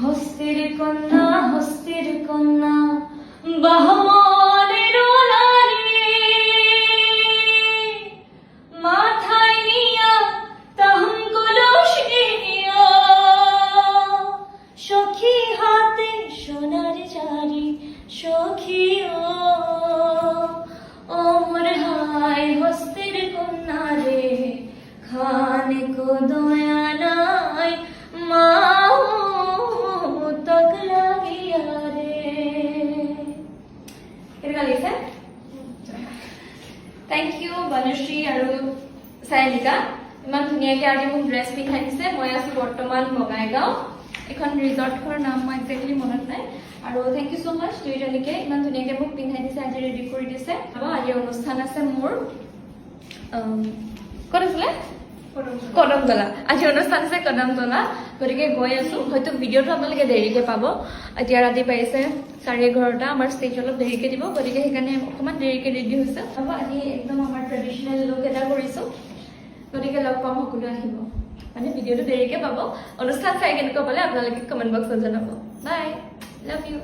হস্তির কন্যা বাহনের নারী মাথায় নিয়া তাহম কলস নিয়া সখী হাতে সোনার জারি সখী ও মোর হাই হস্তির কন্যা রে খানে কো দয়া নাই মা তক লাগিয়া রে কেনেকুৱা লাগিছে থ্যাংক ইউ বনশ্ৰী আৰু চায়নিকা ইমান ধুনীয়াকৈ আজি মোক ড্ৰেছ পিন্ধাই দিছে মই আছো বৰ্তমান বঙাইগাঁও এখন ৰিজৰ্টৰ নাম মই একজেক্টলি মনত নাই আৰু থ্যাংক ইউ সো মাচ দুইজনীকে ইমান ধুনীয়াকৈ মোক পিন্ধাই দিছে আজি ৰেডি কৰি দিছে আজি অনুষ্ঠান আছে মোৰ ক'ত আছিলে কদমতলা আজি অনুষ্ঠান আছে কদমতলা গতিকে গৈ আছো হয়তো ভিডিঅ'টো আপোনালোকে দেৰিকৈ পাব এতিয়া ৰাতি পাইছে 11:30 আমাৰ ষ্টেজ অলপ দেৰিকৈ দিব গতিকে সেইকাৰণে অকণমান দেৰিকৈ ৰেডি হৈছে হ'ব আজি একদম আমাৰ ট্ৰেডিশ্যনেল লুক এটা কৰিছোঁ গতিকে লগ পাম সকলোৱে আহিব মানে ভিডিঅ'টো দেৰিকৈ পাব অনুষ্ঠান চাই কেনেকুৱা পালে আপোনালোকে কমেণ্ট বক্সত জনাব বাই লাভ ইউ